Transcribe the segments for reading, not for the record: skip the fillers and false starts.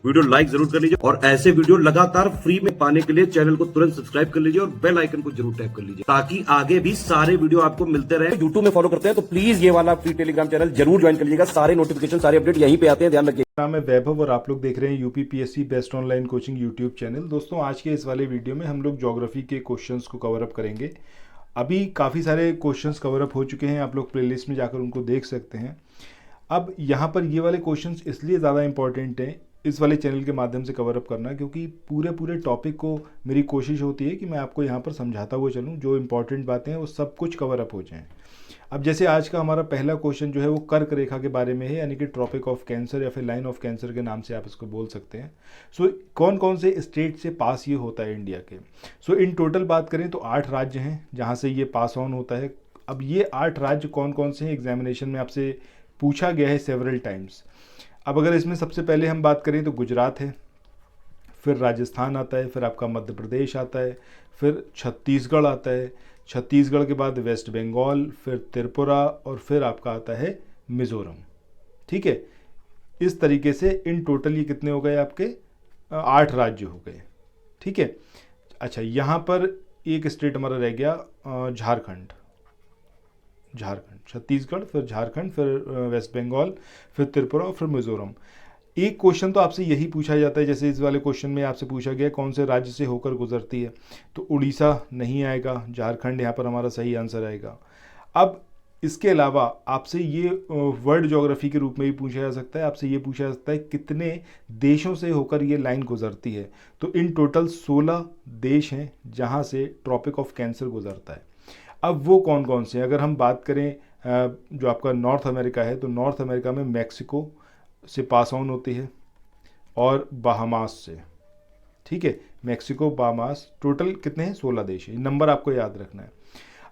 Video like जरूर कर लीजिए और ऐसे वीडियो लगातार फ्री में पाने के लिए चैनल को तुरंत सब्सक्राइब कर लीजिए और बेल आइकन को जरूर टैप कर लीजिए ताकि आगे भी सारे वीडियो आपको मिलते रहे। यूट्यूब में फॉलो करते हैं तो प्लीज ये वाला फ्री टेलीग्राम चैनल जरूर ज्वाइन कर लीजिएगा। सारे नोटिफिकेशन सारे अपडेट यहीं पे आते हैं, ध्यान रखिए। नाम है वैभव और आप लोग देख रहे हैं UPPSC best online coaching YouTube channel. दोस्तों आज के इस वाले वीडियो में हम लोग ज्योग्राफी के क्वेश्चंस को कवर अप करेंगे। अभी काफ़ी सारे क्वेश्चंस कवर अप हो चुके हैं, आप लोग प्लेलिस्ट में जाकर उनको देख सकते हैं। अब यहाँ पर ये वाले क्वेश्चंस इसलिए ज़्यादा इंपॉर्टेंट हैं इस वाले चैनल के माध्यम से कवर अप करना, क्योंकि पूरे टॉपिक को मेरी कोशिश होती है कि मैं आपको यहाँ पर समझाता हुआ चलूँ, जो इंपॉर्टेंट बातें हैं वो सब कुछ कवर अप हो जाएँ। अब जैसे आज का हमारा पहला क्वेश्चन जो है वो कर्क रेखा के बारे में है, यानी कि ट्रॉपिक ऑफ कैंसर या फिर लाइन ऑफ कैंसर के नाम से आप इसको बोल सकते हैं। सो कौन कौन से स्टेट से पास ये होता है इंडिया के। सो इन टोटल बात करें तो 8 राज्य हैं जहाँ से ये पास ऑन होता है। अब ये 8 राज्य कौन कौन से हैं, एग्जामिनेशन में आपसे पूछा गया है सेवरल टाइम्स। अब अगर इसमें सबसे पहले हम बात करें तो गुजरात है, फिर राजस्थान आता है, फिर आपका मध्य प्रदेश आता है, फिर छत्तीसगढ़ आता है, छत्तीसगढ़ के बाद वेस्ट बंगाल, फिर त्रिपुरा और फिर आपका आता है मिज़ोरम। ठीक है, इस तरीके से इन टोटल ये कितने हो गए आपके 8 राज्य हो गए। ठीक है, अच्छा यहाँ पर एक स्टेट हमारा रह गया झारखंड, छत्तीसगढ़, फिर झारखंड, फिर वेस्ट बंगाल, फिर त्रिपुरा और फिर मिज़ोरम। एक क्वेश्चन तो आपसे यही पूछा जाता है, जैसे इस वाले क्वेश्चन में आपसे पूछा गया कौन से राज्य से होकर गुजरती है, तो उड़ीसा नहीं आएगा, झारखंड यहाँ पर हमारा सही आंसर आएगा। अब इसके अलावा आपसे ये वर्ल्ड ज्योग्राफी के रूप में भी पूछा जा सकता है, आपसे ये पूछा जा सकता है कितने देशों से होकर ये लाइन गुजरती है। तो इन टोटल 16 देश हैं जहाँ से ट्रॉपिक ऑफ कैंसर गुजरता है। अब वो कौन कौन से हैं, अगर हम बात करें जो आपका नॉर्थ अमेरिका है, तो नॉर्थ अमेरिका में मैक्सिको से पास ऑन होती है और बाहामास से। ठीक है, मैक्सिको, बाहामास, टोटल कितने हैं 16 देश है, नंबर आपको याद रखना है।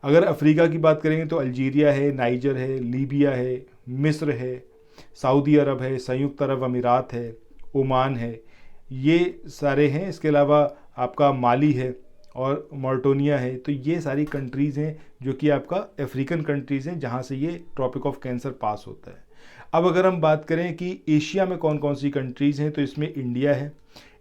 अगर अफ्रीका की बात करेंगे तो अल्जीरिया है, नाइजर है, लीबिया है, मिस्र है, सऊदी अरब है, संयुक्त अरब अमीरात है, ओमान है, ये सारे हैं। इसके अलावा आपका माली है और मॉरिटानिया है। तो ये सारी कंट्रीज़ हैं जो कि आपका अफ्रीकन कंट्रीज़ हैं जहाँ से ये ट्रॉपिक ऑफ कैंसर पास होता है। अब अगर हम बात करें कि एशिया में कौन कौन सी कंट्रीज़ हैं, तो इसमें इंडिया है,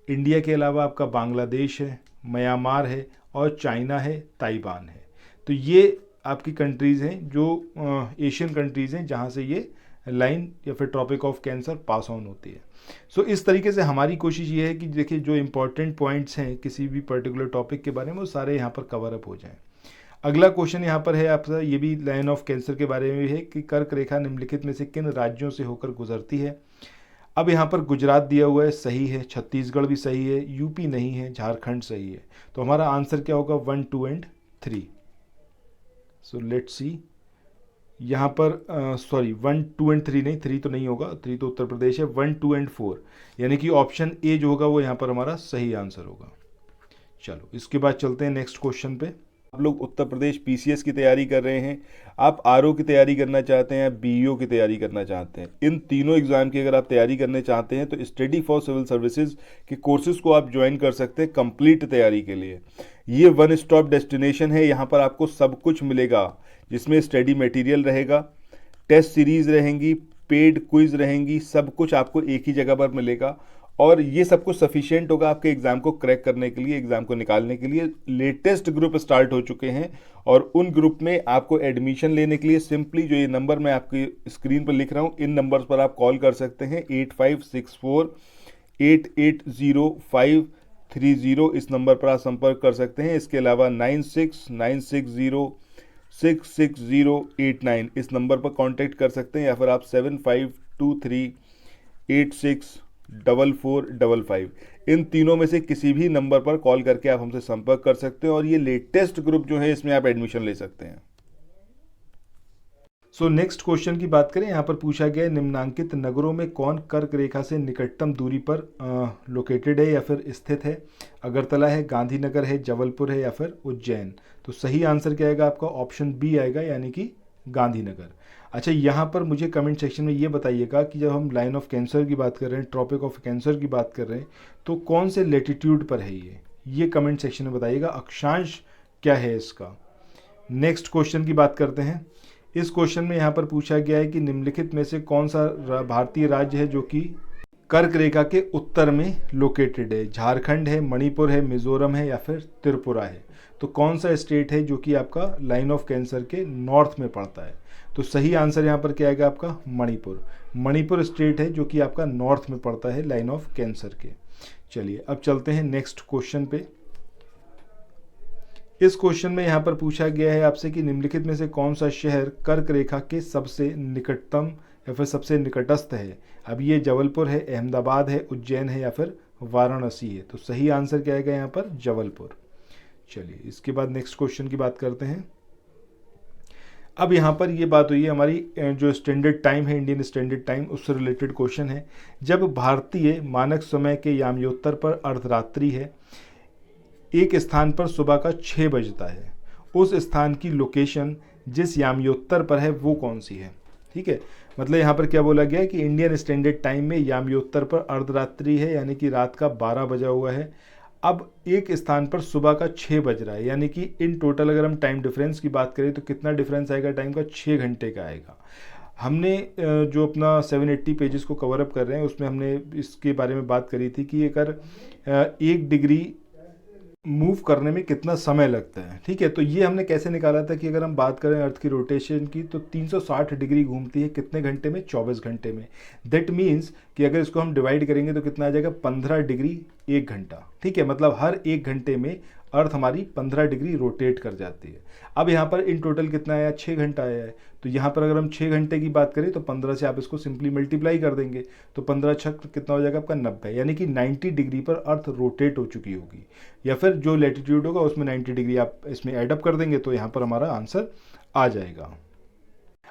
इंडिया के अलावा आपका बांग्लादेश है, म्यांमार है और चाइना है, ताइवान है। तो ये आपकी कंट्रीज़ हैं जो एशियन कंट्रीज़ हैं जहाँ से ये लाइन या फिर tropic of cancer pass on होती है। सो इस तरीके से हमारी कोशिश ये है कि देखिए जो इंपॉर्टेंट पॉइंट्स हैं किसी भी पर्टिकुलर टॉपिक के बारे में वो सारे यहाँ पर कवर अप हो जाएं। अगला क्वेश्चन यहाँ पर है आपसे, ये भी लाइन ऑफ कैंसर के बारे में है कि कर्क रेखा निम्नलिखित में से किन राज्यों से होकर गुजरती है। अब यहाँ पर गुजरात दिया हुआ है, सही है, छत्तीसगढ़ भी सही है, यूपी नहीं है, झारखंड सही है। तो हमारा आंसर क्या होगा 1, 2 एंड 3। सो लेट्स सी यहाँ पर 1, 2 एंड 3 नहीं, 3 तो नहीं होगा, 3 तो उत्तर प्रदेश है। 1, 2 एंड 4 यानी कि ऑप्शन ए जो होगा वो यहाँ पर हमारा सही आंसर होगा। चलो इसके बाद चलते हैं नेक्स्ट क्वेश्चन पे। आप लोग उत्तर प्रदेश पीसीएस की तैयारी कर रहे हैं, आप आरओ की तैयारी करना चाहते हैं, बीईओ की तैयारी करना चाहते हैं, इन तीनों एग्जाम की अगर आप तैयारी करने चाहते हैं तो स्टडी फॉर सिविल सर्विसेज के कोर्सेज को आप ज्वाइन कर सकते हैं कंप्लीट तैयारी के लिए। ये वन स्टॉप डेस्टिनेशन है, यहाँ पर आपको सब कुछ मिलेगा, जिसमें स्टडी मटेरियल रहेगा, टेस्ट सीरीज रहेंगी, पेड क्विज रहेंगी, सब कुछ आपको एक ही जगह पर मिलेगा और ये सब कुछ सफिशिएंट होगा आपके एग्जाम को क्रैक करने के लिए, एग्जाम को निकालने के लिए। लेटेस्ट ग्रुप स्टार्ट हो चुके हैं और उन ग्रुप में आपको एडमिशन लेने के लिए सिंपली जो ये नंबर मैं आपकी स्क्रीन पर लिख रहा हूँ, इन नंबर्स पर आप कॉल कर सकते हैं 8564880530, इस नंबर पर आप संपर्क कर सकते हैं। इसके अलावा 9696066089 इस नंबर पर कांटेक्ट कर सकते हैं, या फिर आप 7523864455 इन तीनों में से किसी भी नंबर पर कॉल करके आप हमसे संपर्क कर सकते हैं और ये लेटेस्ट ग्रुप जो है इसमें आप एडमिशन ले सकते हैं। सो नेक्स्ट क्वेश्चन की बात करें, यहाँ पर पूछा गया है निम्नांकित नगरों में कौन कर्क रेखा से निकटतम दूरी पर लोकेटेड है या फिर स्थित है। अगरतला है, गांधीनगर है, जबलपुर है या फिर उज्जैन। तो सही आंसर क्या आएगा आपका, ऑप्शन बी आएगा, यानी कि गांधीनगर। अच्छा यहाँ पर मुझे कमेंट सेक्शन में ये बताइएगा कि जब हम लाइन ऑफ कैंसर की बात कर रहे हैं, ट्रॉपिक ऑफ कैंसर की बात कर रहे हैं, तो कौन से लेटीट्यूड पर है ये कमेंट सेक्शन में बताइएगा, अक्षांश क्या है इसका। नेक्स्ट क्वेश्चन की बात करते हैं। इस क्वेश्चन में यहाँ पर पूछा गया है कि निम्नलिखित में से कौन सा भारतीय राज्य है जो कि कर्क रेखा के उत्तर में लोकेटेड है? झारखंड है, मणिपुर है, मिजोरम है या फिर त्रिपुरा है? तो कौन सा स्टेट है जो कि आपका लाइन ऑफ कैंसर के नॉर्थ में पड़ता है? तो सही आंसर यहाँ पर क्या आएगा आपका? मणिपुर। मणिपुर स्टेट है जो कि आपका नॉर्थ में पड़ता है लाइन ऑफ कैंसर के। चलिए अब चलते हैं नेक्स्ट क्वेश्चन पे। इस क्वेश्चन में यहाँ पर पूछा गया है आपसे कि निम्नलिखित में से कौन सा शहर कर्क रेखा के सबसे निकटतम या फिर सबसे निकटस्थ है? अब ये जबलपुर है, अहमदाबाद है, उज्जैन है या फिर वाराणसी है? तो सही आंसर क्या आएगा यहाँ पर? जबलपुर। चलिए इसके बाद नेक्स्ट क्वेश्चन की बात करते हैं। अब यहाँ पर ये बात हुई है हमारी जो स्टैंडर्ड टाइम है, इंडियन स्टैंडर्ड टाइम, उससे रिलेटेड क्वेश्चन है। जब भारतीय मानक समय के यामयोत्तर पर अर्धरात्रि है, एक स्थान पर सुबह का 6 बजता है, उस स्थान की लोकेशन जिस यामयोत्तर पर है वो कौन सी है? ठीक है, मतलब यहाँ पर क्या बोला गया है कि इंडियन स्टैंडर्ड टाइम में यामयोत्तर पर अर्धरात्रि है, यानी कि रात का 12 बजा हुआ है। अब एक स्थान पर सुबह का 6 बज रहा है, यानी कि इन टोटल अगर हम टाइम डिफरेंस की बात करें तो कितना डिफरेंस आएगा टाइम का? 6 घंटे का आएगा। हमने जो अपना 780 पेजेस को कवर अप कर रहे हैं उसमें हमने इसके बारे में बात करी थी कि अगर 1 डिग्री मूव करने में कितना समय लगता है। ठीक है, तो ये हमने कैसे निकाला था कि अगर हम बात करें अर्थ की रोटेशन की तो 360 डिग्री घूमती है कितने घंटे में? 24 घंटे में। दैट मीन्स कि अगर इसको हम डिवाइड करेंगे तो कितना आ जाएगा? 15 डिग्री 1 घंटा। ठीक है, मतलब हर 1 घंटे में अर्थ हमारी 15 डिग्री रोटेट कर जाती है। अब यहाँ पर इन टोटल कितना आया? 6 घंटा आया है। तो यहाँ पर अगर हम 6 घंटे की बात करें तो 15 से आप इसको सिंपली मल्टीप्लाई कर देंगे तो 15 छक कितना हो जाएगा आपका? 90, यानी कि 90 डिग्री पर अर्थ रोटेट हो चुकी होगी। या फिर जो लैटिट्यूड होगा उसमें 90 डिग्री आप इसमें एडअप कर देंगे तो यहाँ पर हमारा आंसर आ जाएगा।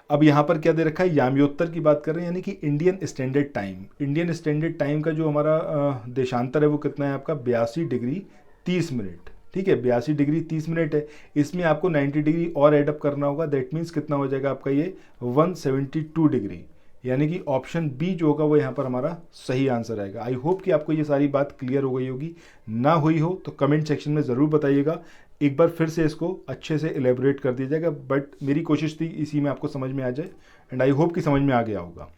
अब यहाँ पर क्या दे रखा है? यामयोत्तर की बात कर रहे हैं, यानी कि Indian standard time. Indian standard time का जो हमारा देशांतर है वो कितना है आपका? 82 डिग्री 30 मिनट। ठीक है, 82 डिग्री 30 मिनट है। इसमें आपको 90 डिग्री और एडअप करना होगा। दैट मीन्स कितना हो जाएगा आपका? ये 172 डिग्री, यानी कि ऑप्शन बी जो होगा वो यहाँ पर हमारा सही आंसर आएगा। आई होप कि आपको ये सारी बात क्लियर हो गई होगी। ना हुई हो तो कमेंट सेक्शन में ज़रूर बताइएगा, एक बार फिर से इसको अच्छे से एलेबोरेट कर दिया जाएगा। बट मेरी कोशिश थी इसी में आपको समझ में आ जाए एंड आई होप कि समझ में आ गया होगा।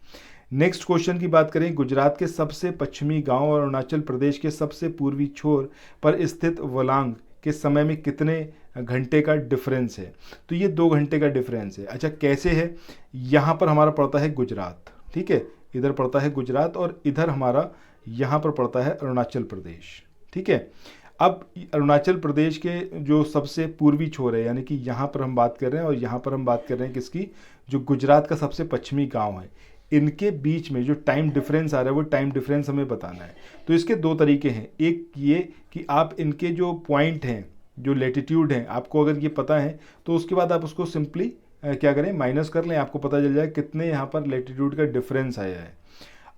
नेक्स्ट क्वेश्चन की बात करें, गुजरात के सबसे पश्चिमी गांव और अरुणाचल प्रदेश के सबसे पूर्वी छोर पर स्थित वलांग के समय में कितने घंटे का डिफरेंस है? तो ये 2 घंटे का डिफरेंस है। अच्छा कैसे है? यहाँ पर हमारा पड़ता है गुजरात, ठीक है, इधर पड़ता है गुजरात और इधर हमारा यहाँ पर पड़ता है अरुणाचल प्रदेश। ठीक है, अब अरुणाचल प्रदेश के जो सबसे पूर्वी छोर है, यानी कि यहाँ पर हम बात कर रहे हैं और यहाँ पर हम बात कर रहे हैं किसकी? जो गुजरात का सबसे पश्चिमी गांव है, इनके बीच में जो टाइम डिफरेंस आ रहा है वो टाइम डिफरेंस हमें बताना है। तो इसके 2 तरीके हैं। एक ये कि आप इनके जो पॉइंट हैं, जो लैटिट्यूड हैं, आपको अगर ये पता है तो उसके बाद आप उसको सिंपली क्या करें? माइनस कर लें, आपको पता चल जाए कितने यहाँ पर लैटिट्यूड का डिफरेंस आया है।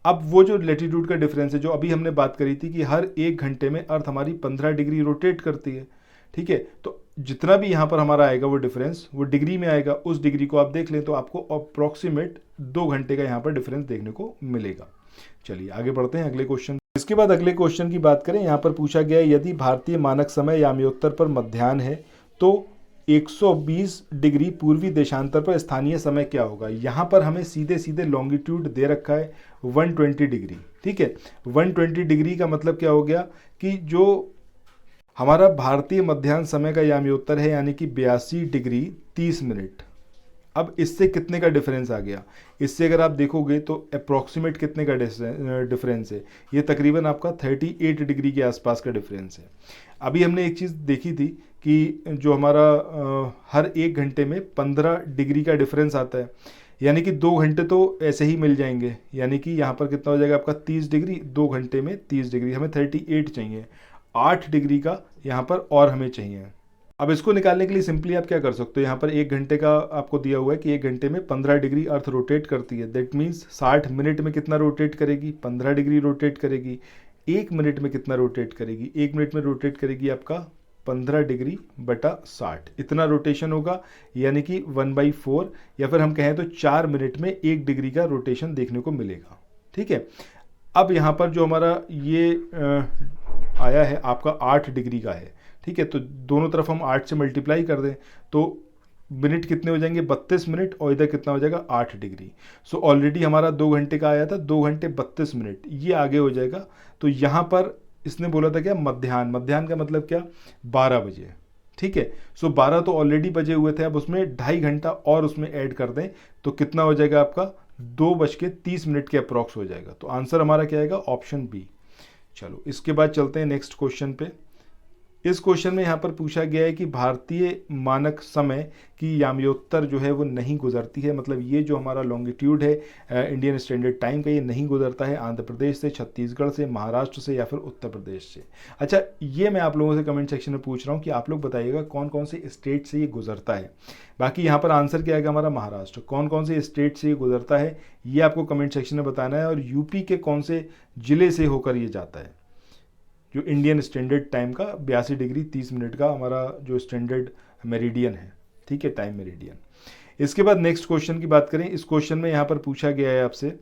अब वो जो लैटिट्यूड का डिफरेंस है, जो अभी हमने बात करी थी कि हर 1 घंटे में अर्थ हमारी 15 डिग्री रोटेट करती है। ठीक है, तो जितना भी यहाँ पर हमारा आएगा वो डिफरेंस वो डिग्री में आएगा। उस डिग्री को आप देख लें तो आपको अप्रॉक्सीमेट 2 घंटे का यहाँ पर डिफरेंस देखने को मिलेगा। चलिए आगे बढ़ते हैं अगले क्वेश्चन। इसके बाद अगले क्वेश्चन की बात करें, यहाँ पर पूछा गया है यदि भारतीय मानक समय यामयोत्तर पर मध्याह्न है तो 120 डिग्री पूर्वी देशांतर पर स्थानीय समय क्या होगा? यहाँ पर हमें सीधे सीधे लॉन्गिट्यूड दे रखा है 120 डिग्री। ठीक है, 120 डिग्री का मतलब क्या हो गया कि जो हमारा भारतीय मध्याह्न समय का यामयोत्तर है यानी कि 82 डिग्री 30 मिनट। अब इससे कितने का डिफरेंस आ गया? इससे अगर आप देखोगे तो अप्रॉक्सीमेट कितने का डिफरेंस है? ये तकरीबन आपका 38 डिग्री के आसपास का डिफरेंस है। अभी हमने एक चीज़ देखी थी कि जो हमारा हर 1 घंटे में 15 डिग्री का डिफरेंस आता है, यानी कि 2 घंटे तो ऐसे ही मिल जाएंगे, यानी कि यहाँ पर कितना हो जाएगा आपका 30 डिग्री, 2 घंटे में 30 डिग्री, हमें 38 चाहिए, 8 डिग्री का यहाँ पर और हमें चाहिए। अब इसको निकालने के लिए सिंपली आप क्या कर सकते हो? यहाँ पर 1 घंटे का आपको दिया हुआ है कि 1 घंटे में 15 डिग्री अर्थ रोटेट करती है। दैट मीन्स 60 मिनट में कितना रोटेट करेगी? 15 डिग्री रोटेट करेगी। 1 मिनट में कितना रोटेट करेगी? 1 मिनट में रोटेट करेगी आपका 15 डिग्री बटा 60, इतना रोटेशन होगा, यानी कि 1/4 या फिर हम कहें तो 4 मिनट में 1 डिग्री का रोटेशन देखने को मिलेगा। ठीक है, अब यहाँ पर जो हमारा ये आया है आपका 8 डिग्री का है। ठीक है, तो दोनों तरफ हम 8 से मल्टीप्लाई कर दें तो मिनट कितने हो जाएंगे 32 मिनट, और इधर कितना हो जाएगा 8 डिग्री। सो ऑलरेडी हमारा 2 घंटे का आया था, 2 घंटे 32 मिनट, ये आगे हो जाएगा। तो यहाँ पर इसने बोला था क्या मध्याह्न, मध्याह्न का मतलब क्या 12 बजे, ठीक है। सो 12 तो ऑलरेडी बजे हुए थे, अब उसमें 2.5 घंटा और उसमें ऐड कर दें तो कितना हो जाएगा आपका 2:30 के अप्रॉक्स हो जाएगा। तो आंसर हमारा क्या आएगा ऑप्शन बी। चलो इसके बाद चलते हैं नेक्स्ट क्वेश्चन पे। इस क्वेश्चन में यहाँ पर पूछा गया है कि भारतीय मानक समय की याम्योत्तर जो है वो नहीं गुजरती है, मतलब ये जो हमारा लॉन्गिट्यूड है इंडियन स्टैंडर्ड टाइम का, ये नहीं गुजरता है आंध्र प्रदेश से, छत्तीसगढ़ से, महाराष्ट्र से या फिर उत्तर प्रदेश से। अच्छा, ये मैं आप लोगों से कमेंट सेक्शन में पूछ रहा हूँ कि आप लोग बताइएगा कौन कौन से स्टेट से ये गुजरता है। बाकी यहाँ पर आंसर क्या आएगा हमारा महाराष्ट्र। कौन कौन से स्टेट से ये गुजरता है ये आपको कमेंट सेक्शन में बताना है, और यूपी के कौन से जिले से होकर ये जाता है, जो इंडियन स्टैंडर्ड टाइम का 82 डिग्री 30 मिनट का हमारा जो स्टैंडर्ड मेरिडियन है, ठीक है, टाइम मेरिडियन। इसके बाद नेक्स्ट क्वेश्चन की बात करें। इस क्वेश्चन में यहाँ पर पूछा गया है आपसे,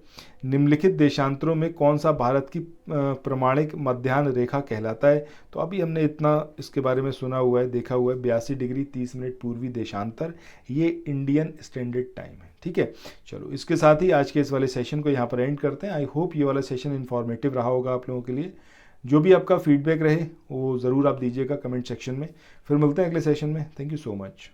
निम्नलिखित देशांतरों में कौन सा भारत की प्रमाणिक मध्याह्न रेखा कहलाता है। तो अभी हमने इतना इसके बारे में सुना हुआ है, देखा हुआ है, 82 डिग्री 30 मिनट पूर्वी देशांतर, ये इंडियन स्टैंडर्ड टाइम है, ठीक है। चलो इसके साथ ही आज के इस वाले सेशन को यहाँ पर एंड करते हैं। आई होप ये वाला सेशन इन्फॉर्मेटिव रहा होगा आप लोगों के लिए। जो भी आपका फीडबैक रहे वो ज़रूर आप दीजिएगा कमेंट सेक्शन में। फिर मिलते हैं अगले सेशन में। Thank you so much.